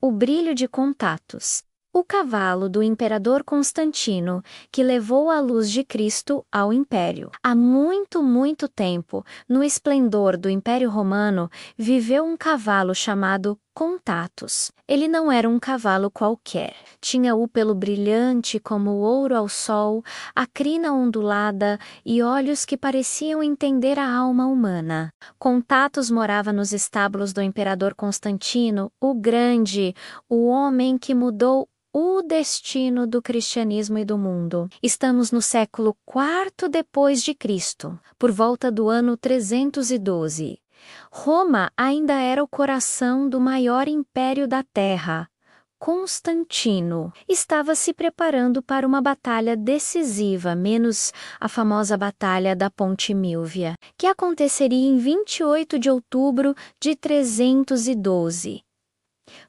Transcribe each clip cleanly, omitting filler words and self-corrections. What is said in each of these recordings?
O brilho de Contatos. O cavalo do imperador Constantino, que levou a luz de Cristo ao Império. Há muito, muito tempo, no esplendor do Império Romano, viveu um cavalo chamado Contatos. Ele não era um cavalo qualquer. Tinha o pelo brilhante como o ouro ao sol, a crina ondulada e olhos que pareciam entender a alma humana. Contatos morava nos estábulos do imperador Constantino, o Grande, o homem que mudou o destino do cristianismo e do mundo. Estamos no século IV depois de Cristo, por volta do ano 312. Roma ainda era o coração do maior império da Terra. Constantino estava se preparando para uma batalha decisiva, menos a famosa Batalha da Ponte Milvia, que aconteceria em 28 de outubro de 312.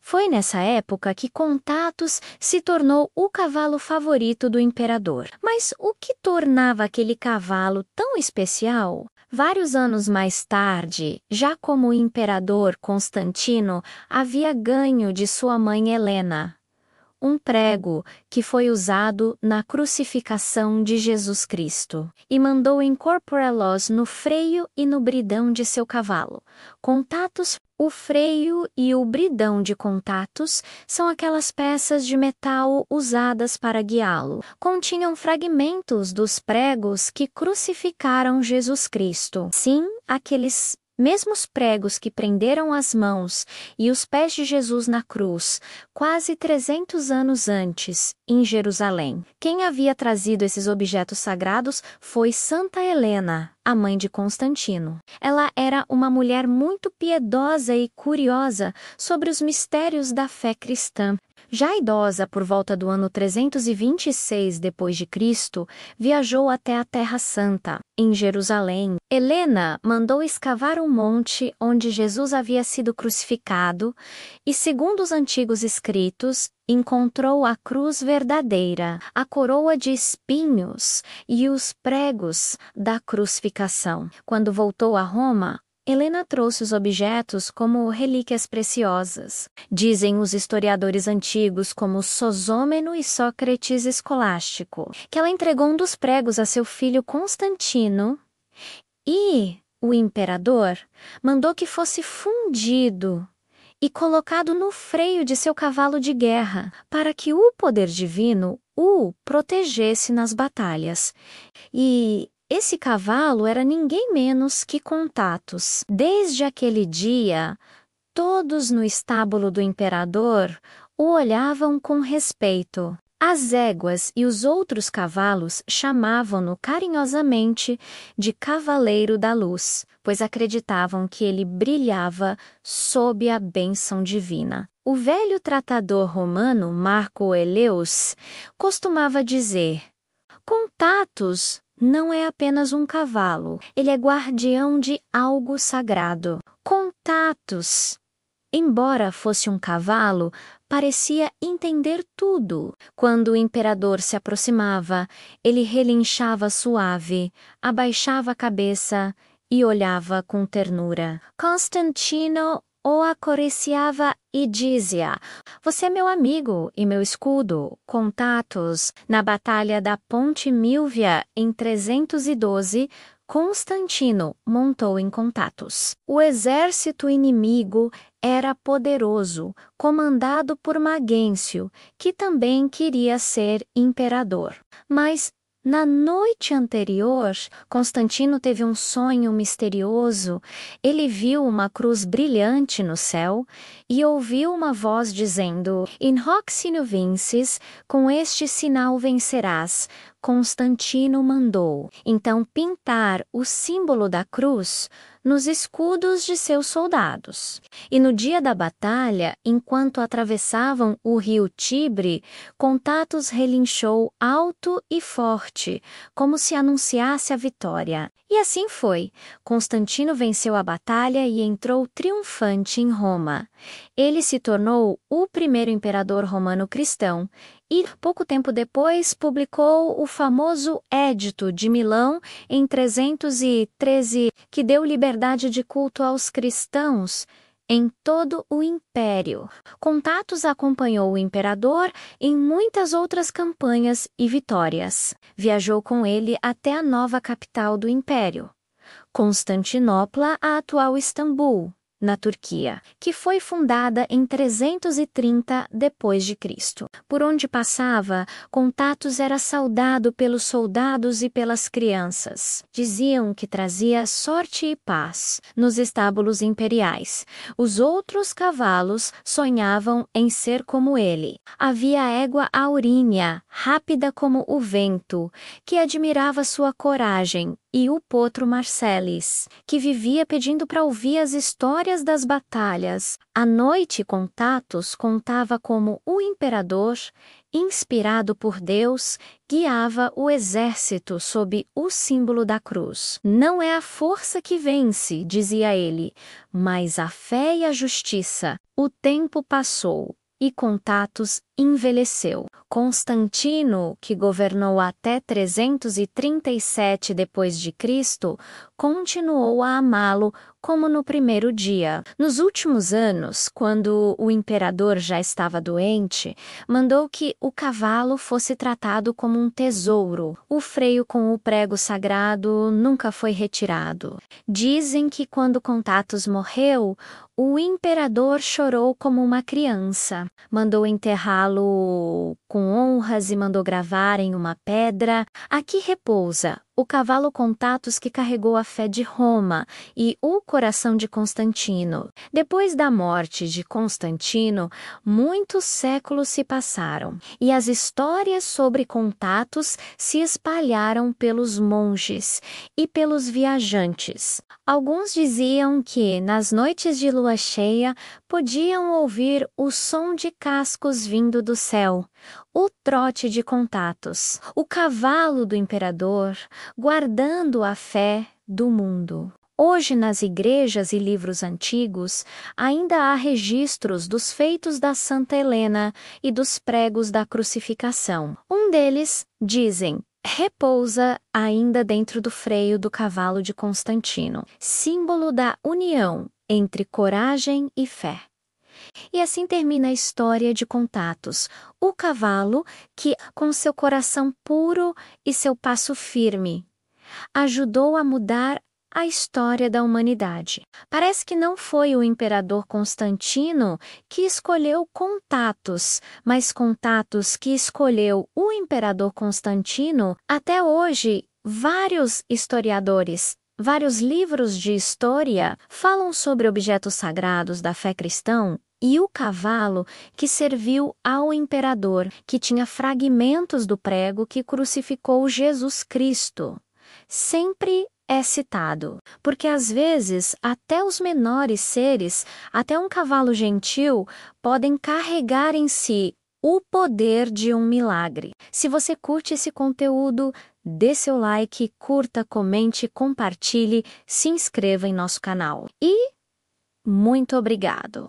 Foi nessa época que Contatos se tornou o cavalo favorito do imperador. Mas o que tornava aquele cavalo tão especial? Vários anos mais tarde, já como imperador Constantino havia ganho de sua mãe Helena um prego que foi usado na crucificação de Jesus Cristo, e mandou incorporá-los no freio e no bridão de seu cavalo. Contatos. O freio e o bridão de Contatos são aquelas peças de metal usadas para guiá-lo. Continham fragmentos dos pregos que crucificaram Jesus Cristo. Sim, aqueles mesmos pregos que prenderam as mãos e os pés de Jesus na cruz, quase 300 anos antes, em Jerusalém. Quem havia trazido esses objetos sagrados foi Santa Helena, a mãe de Constantino. Ela era uma mulher muito piedosa e curiosa sobre os mistérios da fé cristã. Já idosa por volta do ano 326 d.C., viajou até a Terra Santa, em Jerusalém. Helena mandou escavar um monte onde Jesus havia sido crucificado e, segundo os antigos escritos, encontrou a cruz verdadeira, a coroa de espinhos e os pregos da crucificação. Quando voltou a Roma, Helena trouxe os objetos como relíquias preciosas. Dizem os historiadores antigos, como Sosômeno e Sócrates Escolástico, que ela entregou um dos pregos a seu filho Constantino e o imperador mandou que fosse fundido e colocado no freio de seu cavalo de guerra, para que o poder divino o protegesse nas batalhas. E esse cavalo era ninguém menos que Contatos. Desde aquele dia, todos no estábulo do imperador o olhavam com respeito. As éguas e os outros cavalos chamavam-no carinhosamente de Cavaleiro da Luz, pois acreditavam que ele brilhava sob a bênção divina. O velho tratador romano Marco Eleus costumava dizer: Contatos não é apenas um cavalo, ele é guardião de algo sagrado. Contatos, embora fosse um cavalo, parecia entender tudo. Quando o imperador se aproximava, ele relinchava suave, abaixava a cabeça e olhava com ternura. Constantino o acariciava e dizia: Você é meu amigo e meu escudo. Contatos. Na Batalha da Ponte Milvia, em 312, Constantino montou em Contatos. O exército inimigo era poderoso, comandado por Magêncio, que também queria ser imperador. Mas na noite anterior, Constantino teve um sonho misterioso. Ele viu uma cruz brilhante no céu e ouviu uma voz dizendo: In hoc signo vinces, com este sinal vencerás. Constantino mandou, então, pintar o símbolo da cruz nos escudos de seus soldados. E no dia da batalha, enquanto atravessavam o rio Tibre, Contatos relinchou alto e forte, como se anunciasse a vitória. E assim foi. Constantino venceu a batalha e entrou triunfante em Roma. Ele se tornou o primeiro imperador romano cristão e, pouco tempo depois, publicou o famoso Édito de Milão em 313, que deu liberdade de culto aos cristãos em todo o império. Contatos acompanhou o imperador em muitas outras campanhas e vitórias. Viajou com ele até a nova capital do império, Constantinopla, a atual Istambul, na Turquia, que foi fundada em 330 d.C. Por onde passava, Contatos era saudado pelos soldados e pelas crianças. Diziam que trazia sorte e paz nos estábulos imperiais. Os outros cavalos sonhavam em ser como ele. Havia a égua Aurínea, rápida como o vento, que admirava sua coragem, e o potro Marcelis, que vivia pedindo para ouvir as histórias das batalhas. À noite, Contatos contava como o imperador, inspirado por Deus, guiava o exército sob o símbolo da cruz. Não é a força que vence, dizia ele, mas a fé e a justiça. O tempo passou e Contatos envelheceu. Constantino, que governou até 337 d.C., continuou a amá-lo como no primeiro dia. Nos últimos anos, quando o imperador já estava doente, mandou que o cavalo fosse tratado como um tesouro. O freio com o prego sagrado nunca foi retirado. Dizem que quando Contatos morreu, o imperador chorou como uma criança. Mandou enterrá-lo com honras e mandou gravar em uma pedra: "Aqui repousa o cavalo Contatos que carregou a fé de Roma e o coração de Constantino." Depois da morte de Constantino, muitos séculos se passaram e as histórias sobre Contatos se espalharam pelos monges e pelos viajantes. Alguns diziam que, nas noites de lua cheia, podiam ouvir o som de cascos vindo do céu, o trote de Contatos, o cavalo do imperador, guardando a fé do mundo. Hoje, nas igrejas e livros antigos, ainda há registros dos feitos da Santa Helena e dos pregos da crucificação. Um deles, dizem, repousa ainda dentro do freio do cavalo de Constantino, símbolo da união entre coragem e fé. E assim termina a história de Contatos, o cavalo que, com seu coração puro e seu passo firme, ajudou a mudar a história da humanidade. Parece que não foi o imperador Constantino que escolheu Contatos, mas Contatos que escolheu o imperador Constantino. Até hoje, vários historiadores, vários livros de história falam sobre objetos sagrados da fé cristã e o cavalo que serviu ao imperador, que tinha fragmentos do prego que crucificou Jesus Cristo. Sempre é citado, porque às vezes até os menores seres, até um cavalo gentil, podem carregar em si o poder de um milagre. Se você curte esse conteúdo, dê seu like, curta, comente, compartilhe, se inscreva em nosso canal. E muito obrigado!